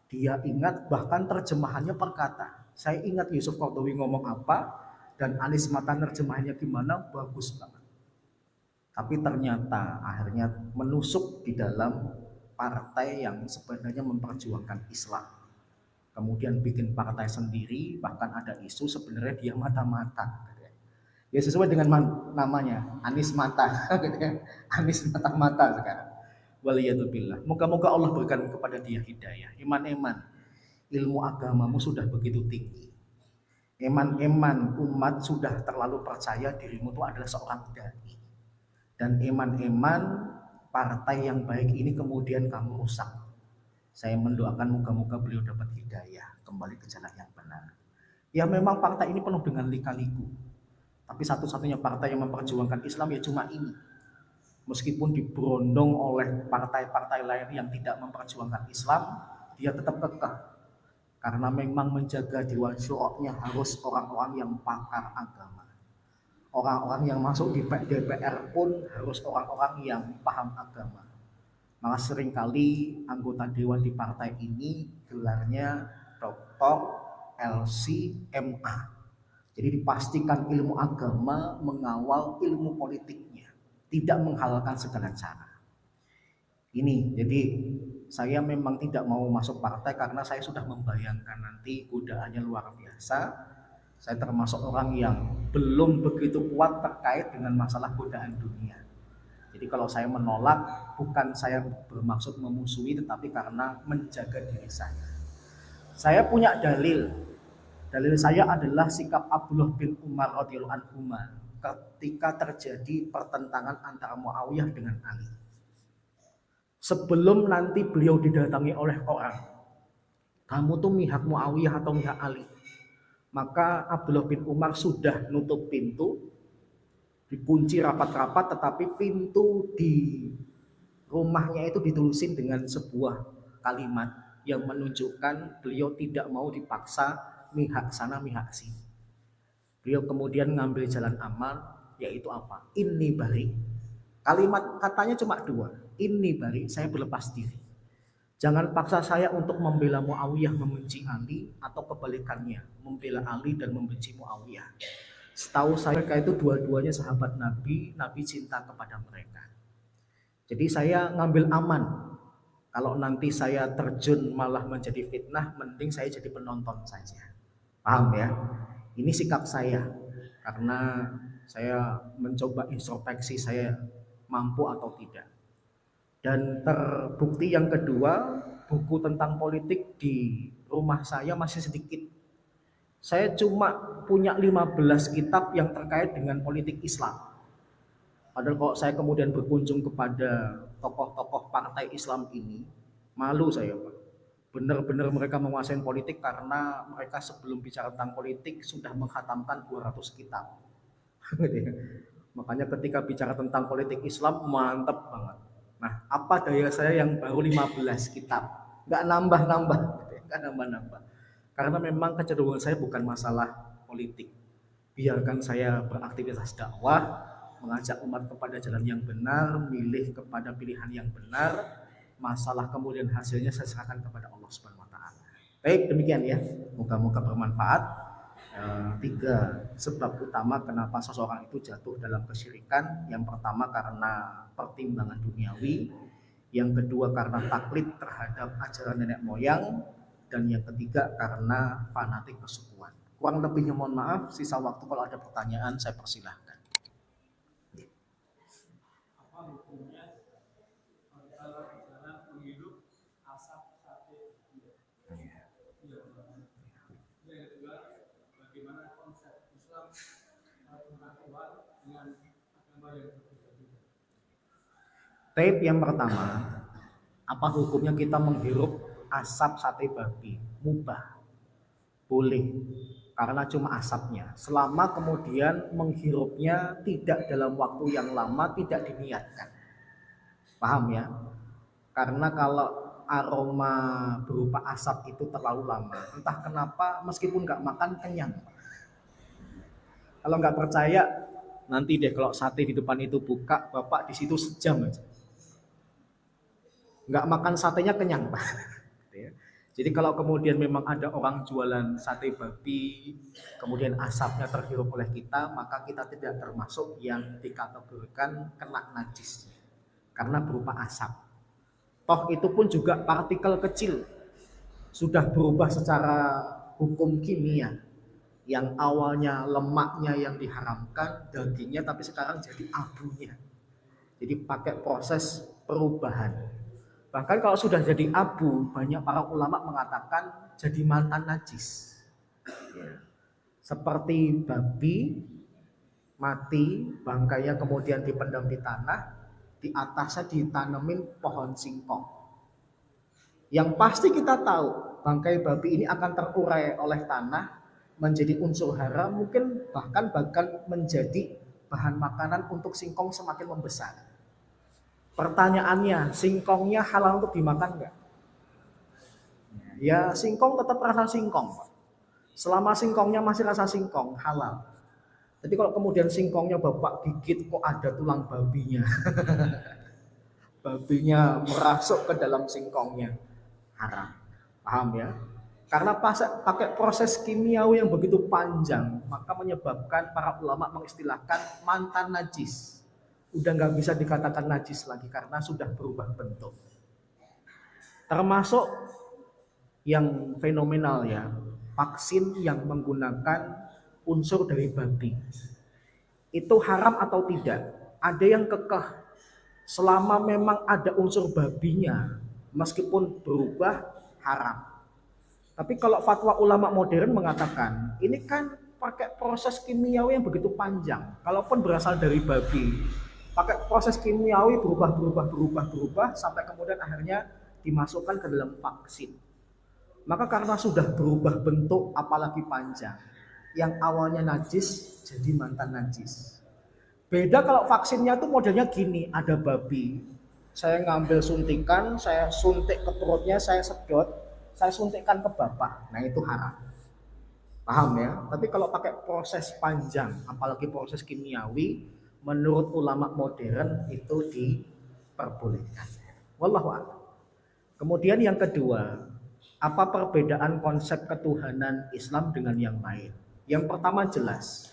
dia ingat, bahkan terjemahannya per kata. Saya ingat Yusuf Qaradawi ngomong apa, dan Anies Mata nerjemahannya gimana, bagus banget. Tapi ternyata akhirnya menusuk di dalam partai yang sebenarnya memperjuangkan Islam. Kemudian bikin partai sendiri, bahkan ada isu sebenarnya dia mata-mata. Ya sesuai dengan namanya, Anies Mata, gitu ya. Anies mata-mata sekarang. Waliyatubillah. Moga-moga Allah berikan kepada dia hidayah. Eman-eman, ilmu agamamu sudah begitu tinggi. Eman-eman umat sudah terlalu percaya dirimu itu adalah seorang dai. Dan eman-eman partai yang baik ini kemudian kamu rusak. Saya mendoakan moga-moga beliau dapat hidayah, kembali ke jalan yang benar. Ya memang partai ini penuh dengan lika-liku. Tapi satu-satunya partai yang memperjuangkan Islam ya cuma ini. Meskipun diberondong oleh partai-partai lain yang tidak memperjuangkan Islam, dia tetap kekeh. Karena memang menjaga dewan syu'oknya harus orang-orang yang pakar agama. Orang-orang yang masuk di DPR pun harus orang-orang yang paham agama. Maka seringkali anggota dewan di partai ini gelarnya Dr. LC.MA. Jadi dipastikan ilmu agama mengawal ilmu politiknya, tidak menghalalkan segala cara. Ini, jadi saya memang tidak mau masuk partai karena saya sudah membayangkan nanti godaannya luar biasa. Saya termasuk orang yang belum begitu kuat terkait dengan masalah godaan dunia. Jadi kalau saya menolak, bukan saya bermaksud memusuhi, tetapi karena menjaga diri saya. Saya punya dalil. Dalil saya adalah sikap Abdullah bin Umar radhiyallahu anhu ketika terjadi pertentangan antara Muawiyah dengan Ali. Sebelum nanti beliau didatangi oleh orang, kamu tuh mihak Muawiyah atau mihak Ali? Maka Abdullah bin Umar sudah nutup pintu, dikunci rapat-rapat, tetapi pintu di rumahnya itu ditulisin dengan sebuah kalimat yang menunjukkan beliau tidak mau dipaksa mihak sana mihak sini. Beliau kemudian ngambil jalan aman, yaitu apa? Inni bari. Kalimat katanya cuma dua. Inni bari, saya berlepas diri. Jangan paksa saya untuk membela Muawiyah membenci Ali, atau kebalikannya, membela Ali dan membenci Muawiyah. Setahu saya mereka itu dua-duanya sahabat Nabi, Nabi cinta kepada mereka. Jadi saya ngambil aman. Kalau nanti saya terjun malah menjadi fitnah, mending saya jadi penonton saja. Paham ya? Ini sikap saya. Karena saya mencoba introspeksi saya mampu atau tidak. Dan terbukti yang kedua, buku tentang politik di rumah saya masih sedikit. Saya cuma punya 15 kitab yang terkait dengan politik Islam. Padahal kalau saya kemudian berkunjung kepada tokoh-tokoh partai Islam ini, malu saya, Pak. Benar-benar mereka menguasai politik karena mereka sebelum bicara tentang politik sudah menghatamkan 200 kitab. Makanya ketika bicara tentang politik Islam mantep banget. Nah, apa daya saya yang baru 15 kitab? Nggak nambah-nambah, nggak nambah-nambah. Karena memang kecenderungan saya bukan masalah politik. Biarkan saya beraktivitas dakwah, mengajak umat kepada jalan yang benar, milih kepada pilihan yang benar. Masalah kemudian hasilnya saya serahkan kepada Allah Subhanahu wa taala. Baik, demikian ya. Moga-moga bermanfaat. 3 sebab utama kenapa seseorang itu jatuh dalam kesyirikan. Yang pertama karena pertimbangan duniawi, yang kedua karena taklid terhadap ajaran nenek moyang, dan yang ketiga karena fanatik kesukuan. Kurang lebihnya mohon maaf, sisa waktu kalau ada pertanyaan saya persilahkan. Apa hukumnya kalau dalam menghidup asap sate? Yang kedua, bagaimana konsep Islam tentang Tuhan dengan agama yang berbeda-beda? Tape yang pertama, apa hukumnya kita menghirup asap sate babi? Mubah, boleh. karena cuma asapnya. Selama kemudian menghirupnya tidak dalam waktu yang lama, tidak diniatkan. Paham ya? Karena kalau aroma berupa asap itu terlalu lama, entah kenapa meskipun nggak makan kenyang. Kalau nggak percaya, nanti deh kalau sate di depan itu buka, Bapak di situ sejam aja. Nggak makan satenya kenyang, Pak. Jadi kalau kemudian memang ada orang jualan sate babi, kemudian asapnya terhirup oleh kita, maka kita tidak termasuk yang dikategorikan kena najis. Karena berupa asap. Toh itu pun juga partikel kecil. Sudah berubah secara hukum kimia. Yang awalnya lemaknya yang diharamkan, dagingnya, tapi sekarang jadi abunya. Jadi pakai proses perubahan. Bahkan kalau sudah jadi abu, banyak para ulama mengatakan jadi mantan najis. Seperti babi mati, bangkainya kemudian dipendam di tanah, di atasnya ditanemin pohon singkong. Yang pasti kita tahu, bangkai babi ini akan terurai oleh tanah, menjadi unsur hara, mungkin bahkan menjadi bahan makanan untuk singkong semakin membesar. Pertanyaannya, singkongnya halal untuk dimakan nggak? Ya, singkong tetap rasa singkong. Selama singkongnya masih rasa singkong, halal. Jadi kalau kemudian singkongnya Bapak gigit kok ada tulang babinya. Babinya merasuk ke dalam singkongnya, haram. Paham ya? Karena pakai proses kimiawi yang begitu panjang, maka menyebabkan para ulama mengistilahkan mantan najis. Udah nggak bisa dikatakan najis lagi karena sudah berubah bentuk. Termasuk yang fenomenal ya, vaksin yang menggunakan unsur dari babi. Itu haram atau tidak? Ada yang kekeh selama memang ada unsur babinya, meskipun berubah haram. Tapi kalau fatwa ulama modern mengatakan, ini kan pakai proses kimiawi yang begitu panjang. Kalaupun berasal dari babi, pakai proses kimiawi berubah sampai kemudian akhirnya dimasukkan ke dalam vaksin. Maka karena sudah berubah bentuk apalagi panjang, yang awalnya najis jadi mantan najis. Beda kalau vaksinnya tuh modelnya gini, ada babi, saya ngambil suntikan, saya suntik ke perutnya, saya sedot, saya suntikkan ke Bapak. Nah itu haram. Paham ya? Tapi kalau pakai proses panjang, apalagi proses kimiawi, menurut ulama modern itu diperbolehkan. Wallahu a'lam. Kemudian yang kedua, apa perbedaan konsep ketuhanan Islam dengan yang lain? Yang pertama jelas,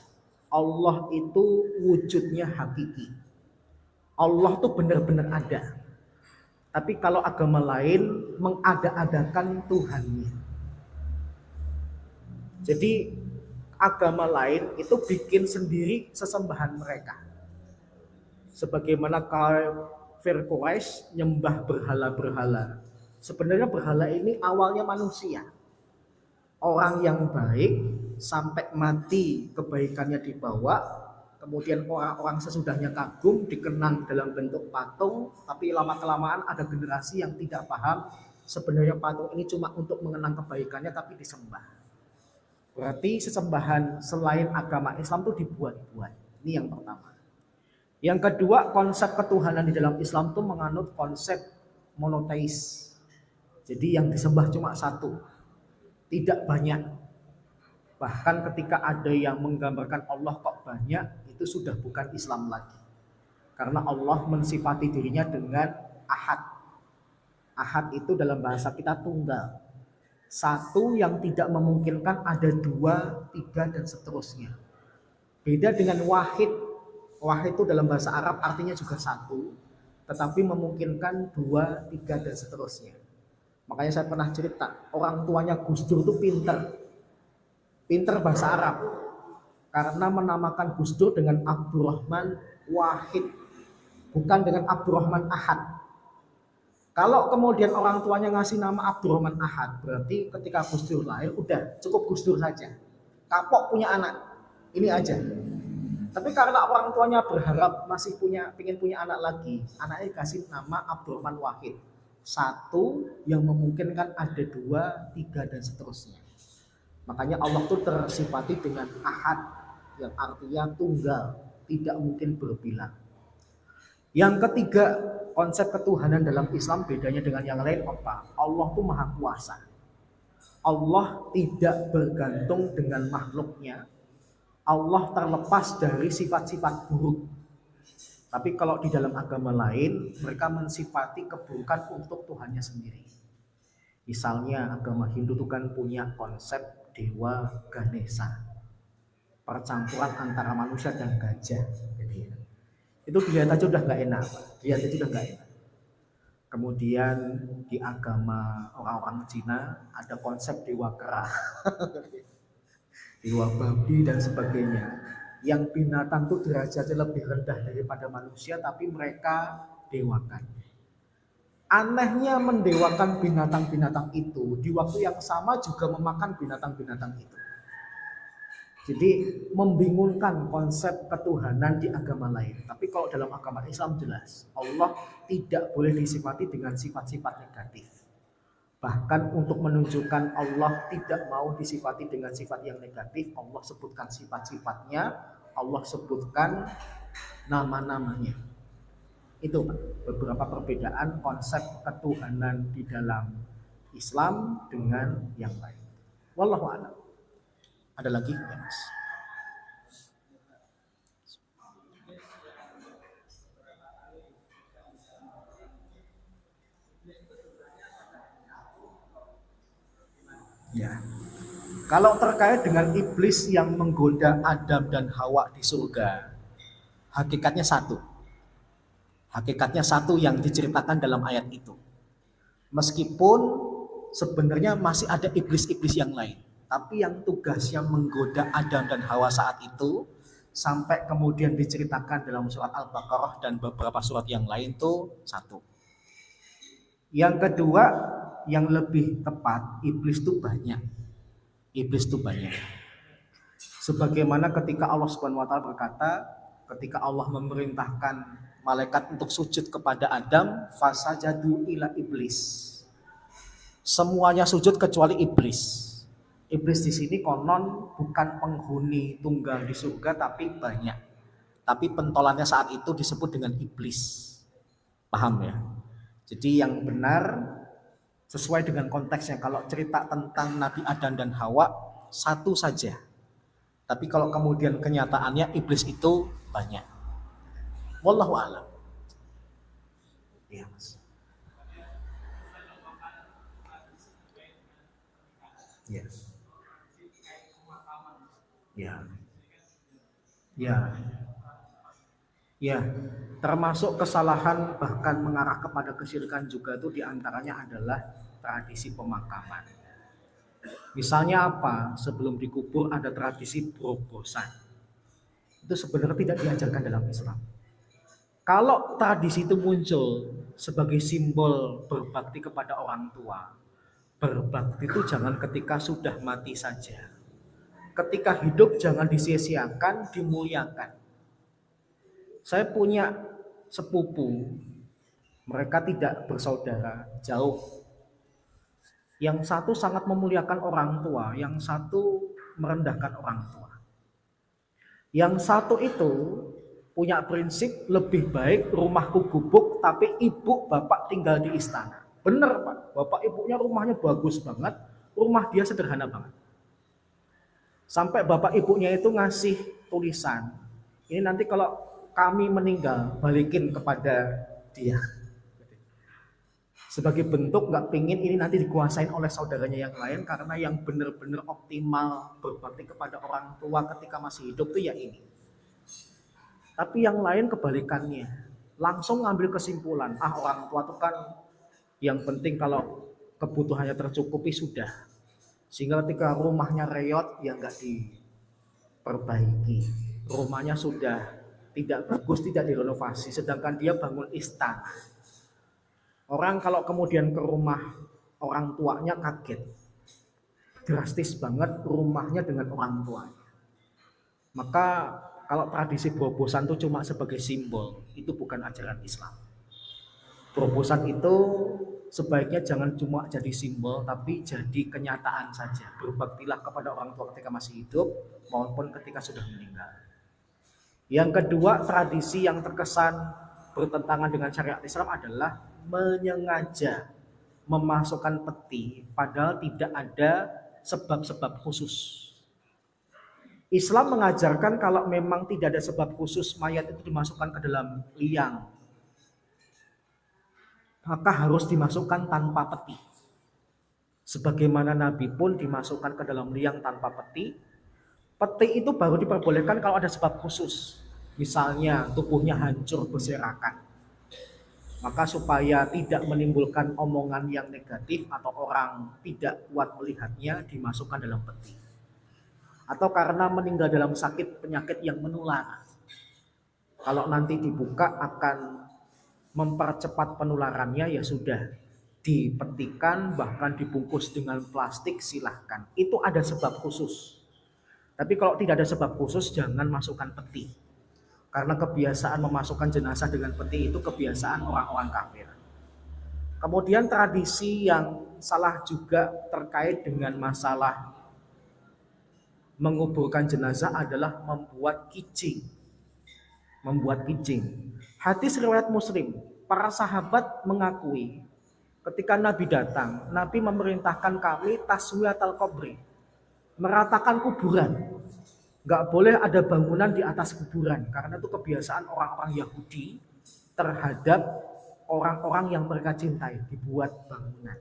Allah itu wujudnya hakiki. Allah tuh benar-benar ada. Tapi kalau agama lain mengada-adakan Tuhannya. Jadi agama lain itu bikin sendiri sesembahan mereka. Sebagaimana kafir Quraisy nyembah berhala-berhala. Sebenarnya berhala ini awalnya manusia. Orang yang baik sampai mati kebaikannya dibawa, kemudian orang-orang sesudahnya kagum dikenang dalam bentuk patung, tapi lama-kelamaan ada generasi yang tidak paham sebenarnya patung ini cuma untuk mengenang kebaikannya tapi disembah. Berarti sesembahan selain agama Islam itu dibuat-buat. Ini yang pertama. Yang kedua, konsep ketuhanan di dalam Islam itu menganut konsep monoteis. Jadi yang disembah cuma satu, tidak banyak. Bahkan ketika ada yang menggambarkan Allah kok banyak, itu sudah bukan Islam lagi. Karena Allah mensifati dirinya dengan ahad. Ahad itu dalam bahasa kita tunggal. Satu yang tidak memungkinkan ada dua, tiga, dan seterusnya. Beda dengan wahid. Wahid itu dalam bahasa Arab artinya juga satu, tetapi memungkinkan dua, tiga, dan seterusnya. Makanya saya pernah cerita, orang tuanya Gus Dur itu pinter bahasa Arab. Karena menamakan Gus Dur dengan Abdurrahman Wahid, bukan dengan Abdurrahman Ahad. Kalau kemudian orang tuanya ngasih nama Abdurrahman Ahad, berarti ketika Gus Dur lahir, udah cukup Gus Dur saja. Kapok punya anak, ini aja. Tapi karena orang tuanya berharap masih pengen punya anak lagi, anaknya kasih nama Abdurrahman Wahid. Satu yang memungkinkan ada dua, tiga, dan seterusnya. Makanya Allah tuh tersifati dengan ahad, yang artinya tunggal, tidak mungkin berbilang. Yang ketiga, konsep ketuhanan dalam Islam bedanya dengan yang lain apa? Allah tuh maha kuasa. Allah tidak bergantung dengan makhluknya. Allah terlepas dari sifat-sifat buruk. Tapi kalau di dalam agama lain, mereka mensifati keburukan untuk Tuhannya sendiri. Misalnya agama Hindu itu kan punya konsep Dewa Ganesha, percampuran antara manusia dan gajah. Itu dilihat aja udah nggak enak, dilihat aja udah nggak enak. Kemudian di agama orang-orang Cina ada konsep dewa kera, dewa babi dan sebagainya. Yang binatang tuh derajatnya lebih rendah daripada manusia, tapi mereka dewakan. Anehnya mendewakan binatang-binatang itu di waktu yang sama juga memakan binatang-binatang itu. Jadi membingungkan konsep ketuhanan di agama lain. Tapi kalau dalam agama Islam jelas, Allah tidak boleh disifati dengan sifat-sifat negatif. Bahkan untuk menunjukkan Allah tidak mau disifati dengan sifat yang negatif, Allah sebutkan sifat-sifatnya, Allah sebutkan nama-namanya. Itu beberapa perbedaan konsep ketuhanan di dalam Islam dengan yang lain. Wallahu a'lam. Ada lagi ya Mas? Ya. Kalau terkait dengan iblis yang menggoda Adam dan Hawa di surga, hakikatnya satu. Hakikatnya satu yang diceritakan dalam ayat itu. Meskipun sebenarnya masih ada iblis-iblis yang lain, tapi yang tugasnya menggoda Adam dan Hawa saat itu sampai kemudian diceritakan dalam surat Al-Baqarah dan beberapa surat yang lain tuh satu. Yang kedua, yang lebih tepat, iblis itu banyak. Iblis itu banyak. Sebagaimana ketika Allah Subhanahu wa taala berkata, ketika Allah memerintahkan malaikat untuk sujud kepada Adam, fasajadu ila iblis. Semuanya sujud kecuali iblis. Iblis di sini konon bukan penghuni tunggal di surga tapi banyak. Tapi pentolannya saat itu disebut dengan iblis. Paham ya? Jadi yang benar sesuai dengan konteksnya, kalau cerita tentang Nabi Adam dan Hawa satu saja. Tapi kalau kemudian kenyataannya iblis itu banyak. Wallahu a'lam. Ya, Mas. Ya. Ya. Ya. Ya. Termasuk kesalahan bahkan mengarah kepada kesyirikan juga itu diantaranya adalah tradisi pemakaman. Misalnya apa? Sebelum dikubur ada tradisi berobosan. Itu sebenarnya tidak diajarkan dalam Islam. Kalau tradisi itu muncul sebagai simbol berbakti kepada orang tua, berbakti itu jangan ketika sudah mati saja. Ketika hidup jangan disia-siakan, dimuliakan. Saya punya sepupu, mereka tidak bersaudara, jauh. Yang satu sangat memuliakan orang tua, yang satu merendahkan orang tua. Yang satu itu punya prinsip lebih baik rumahku gubuk tapi ibu bapak tinggal di istana. Bener Pak, bapak ibunya rumahnya bagus banget, rumah dia sederhana banget. Sampai bapak ibunya itu ngasih tulisan, ini nanti kalau kami meninggal balikin kepada dia. Sebagai bentuk nggak pingin ini nanti dikuasain oleh saudaranya yang lain, karena yang benar-benar optimal berbakti kepada orang tua ketika masih hidup itu ya ini. Tapi yang lain kebalikannya, langsung ngambil kesimpulan, orang tua itu kan yang penting kalau kebutuhannya tercukupi sudah. Sehingga ketika rumahnya reot ya nggak diperbaiki, rumahnya sudah tidak bagus, tidak direnovasi, sedangkan dia bangun istana. Orang kalau kemudian ke rumah orang tuanya kaget, drastis banget rumahnya dengan orang tuanya. Maka kalau tradisi berobosan itu cuma sebagai simbol, itu bukan ajaran Islam. Berobosan itu sebaiknya jangan cuma jadi simbol, tapi jadi kenyataan saja. Berbaktilah kepada orang tua ketika masih hidup maupun ketika sudah meninggal. Yang kedua, tradisi yang terkesan bertentangan dengan syariat Islam adalah menyengaja memasukkan peti padahal tidak ada sebab-sebab khusus. Islam mengajarkan kalau memang tidak ada sebab khusus mayat itu dimasukkan ke dalam liang, maka harus dimasukkan tanpa peti. Sebagaimana Nabi pun dimasukkan ke dalam liang tanpa peti. Peti itu baru diperbolehkan kalau ada sebab khusus. Misalnya tubuhnya hancur berserakan. Maka supaya tidak menimbulkan omongan yang negatif atau orang tidak kuat melihatnya, dimasukkan dalam peti. Atau karena meninggal dalam sakit penyakit yang menular. Kalau nanti dibuka akan mempercepat penularannya, ya sudah dipetikan, bahkan dibungkus dengan plastik, silahkan. Itu ada sebab khusus. Tapi kalau tidak ada sebab khusus, jangan masukkan peti. Karena kebiasaan memasukkan jenazah dengan peti itu kebiasaan orang-orang kafir. Kemudian tradisi yang salah juga terkait dengan masalah menguburkan jenazah adalah membuat kijing. Hadis riwayat Muslim, para sahabat mengakui ketika Nabi datang, Nabi memerintahkan kami taswiyatal qabri, meratakan kuburan. Gak boleh ada bangunan di atas kuburan, karena itu kebiasaan orang-orang Yahudi terhadap orang-orang yang mereka cintai, dibuat bangunan.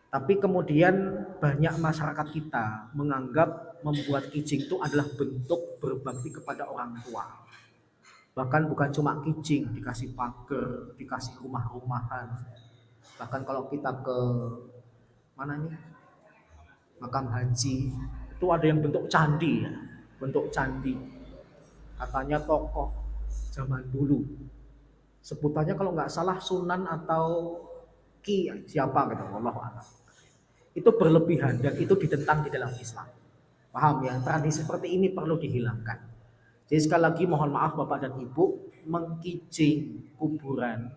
Tapi kemudian banyak masyarakat kita menganggap membuat kijing itu adalah bentuk berbakti kepada orang tua. Bahkan bukan cuma kijing, dikasih pagar, dikasih rumah-rumahan. Bahkan kalau kita ke mana nih, makam haji, itu ada yang bentuk candi ya, bentuk candi. Katanya tokoh zaman dulu. Sebutannya kalau nggak salah Sunan atau Ki siapa gitu, Allah a'lam. Itu berlebihan dan itu ditentang di dalam Islam. Paham ya? Tradisi seperti ini perlu dihilangkan. Jadi sekali lagi mohon maaf Bapak dan Ibu, mengkijing kuburan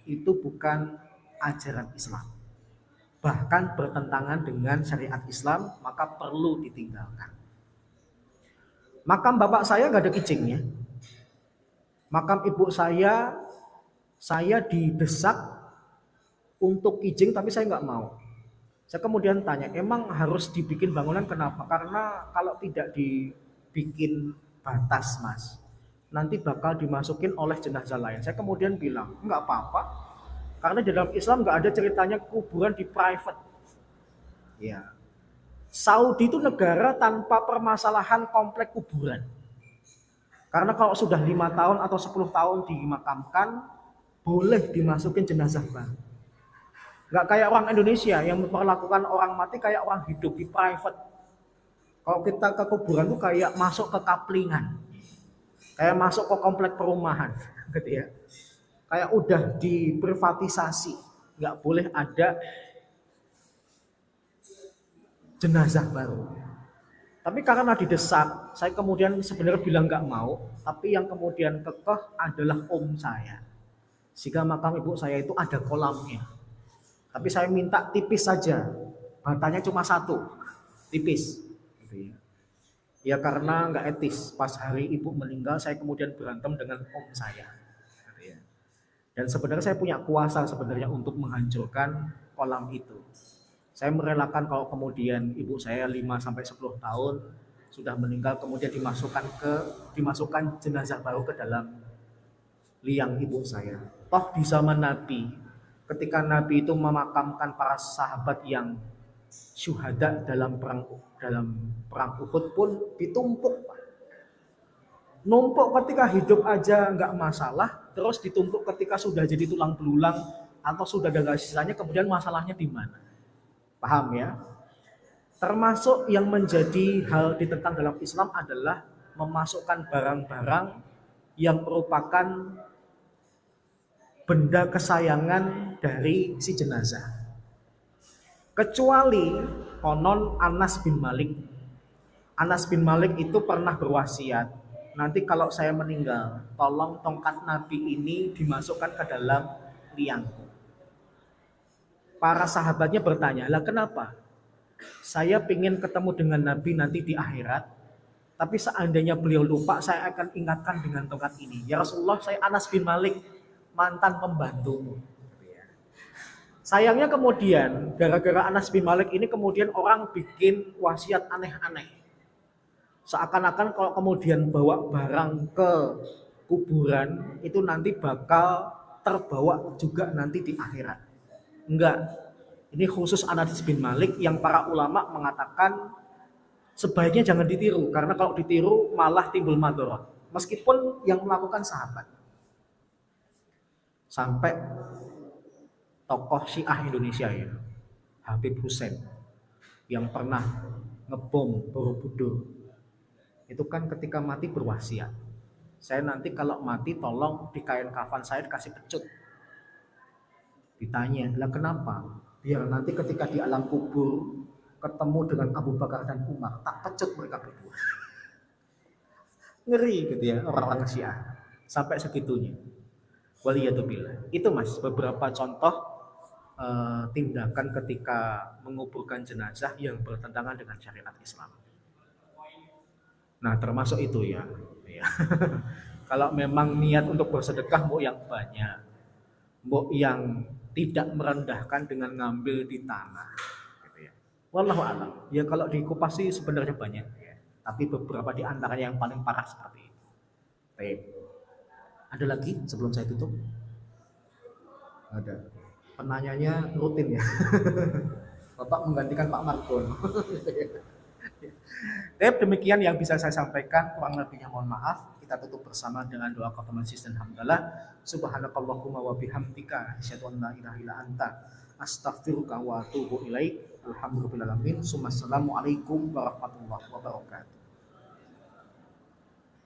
itu bukan ajaran Islam. Bahkan bertentangan dengan syariat Islam, maka perlu ditinggalkan. Makam bapak saya nggak ada kijingnya. Makam ibu saya didesak untuk kijing tapi saya nggak mau. Saya kemudian tanya, emang harus dibikin bangunan kenapa? Karena kalau tidak dibikin batas mas, nanti bakal dimasukin oleh jenazah lain. Saya kemudian bilang, nggak apa-apa, karena di dalam Islam nggak ada ceritanya kuburan di private. Ya, Saudi itu negara tanpa permasalahan komplek kuburan. Karena kalau sudah 5 tahun atau 10 tahun dimakamkan, boleh dimasukin jenazah baru. Nggak kayak orang Indonesia yang memperlakukan orang mati kayak orang hidup di private. Kalau kita ke kuburan tuh kayak masuk ke kaplingan, kayak masuk ke komplek perumahan, gitu ya. Kayak udah diprivatisasi, nggak boleh ada jenazah baru. Tapi karena didesak, saya kemudian sebenarnya bilang nggak mau, tapi yang kemudian kekeh adalah om saya. Sehingga makam ibu saya itu ada kolamnya. Tapi saya minta tipis saja, batanya cuma 1, tipis. Ya karena nggak etis, pas hari ibu meninggal saya kemudian berantem dengan om saya. Dan sebenarnya saya punya kuasa sebenarnya untuk menghancurkan kolam itu. Saya merelakan kalau kemudian ibu saya 5-10 tahun sudah meninggal kemudian dimasukkan jenazah baru ke dalam liang ibu saya. Toh di zaman Nabi, ketika Nabi itu memakamkan para sahabat yang syuhada dalam perang Uhud pun ditumpuk. Numpuk ketika hidup aja nggak masalah, terus ditumpuk ketika sudah jadi tulang belulang atau sudah ada nggak sisanya, kemudian masalahnya di mana? Paham ya? Termasuk yang menjadi hal ditentang dalam Islam adalah memasukkan barang-barang yang merupakan benda kesayangan dari si jenazah. Kecuali konon Anas bin Malik. Anas bin Malik itu pernah berwasiat, nanti kalau saya meninggal, tolong tongkat Nabi ini dimasukkan ke dalam liangku. para sahabatnya bertanya, lah kenapa? Saya ingin ketemu dengan Nabi nanti di akhirat, tapi seandainya beliau lupa, saya akan ingatkan dengan tongkat ini. Ya Rasulullah, saya Anas bin Malik, mantan pembantumu. Sayangnya kemudian, gara-gara Anas bin Malik ini kemudian orang bikin wasiat aneh-aneh. Seakan-akan kalau kemudian bawa barang ke kuburan, itu nanti bakal terbawa juga nanti di akhirat. Enggak. Ini khusus Anas bin Malik yang para ulama mengatakan sebaiknya jangan ditiru, karena kalau ditiru malah timbul madharat. Meskipun yang melakukan sahabat. Sampai tokoh Syiah Indonesia ya, Habib Hussein, yang pernah ngebom Borobudur, itu kan ketika mati berwasiat, saya nanti kalau mati tolong di kain kafan saya dikasih pecut. Ditanya, lah kenapa? Biar nanti ketika di alam kubur ketemu dengan Abu Bakar dan Umar, tak pecut mereka berdua. Ngeri gitu ya orang-orang Syiah. Sampai segitunya. Waliyatubillah. Itu Mas, beberapa contoh tindakan ketika menguburkan jenazah yang bertentangan dengan syariat Islam. Nah, termasuk itu ya. Kalau memang niat untuk bersedekah mau yang banyak, mau yang tidak merendahkan dengan ngambil di tanah, gitu ya. Wallahu a'lam. Ya kalau dikupas sih sebenarnya banyak, ya. Tapi beberapa di antaranya yang paling parah seperti itu. Baik. Ada lagi sebelum saya tutup? Ada. Penanyanya rutin ya. Bapak menggantikan Pak Margon. Demikian yang bisa saya sampaikan, kurang lebihnya mohon maaf. Kita tutup bersama dengan doa khataman dan hamdalah. Subhanakallahumma wa bihamdika asyhadu an la ilaha illa anta astaghfiruka wa atubu ilaik. Alhamdulillahirabbil alamin. Assalamualaikum warahmatullahi wabarakatuh.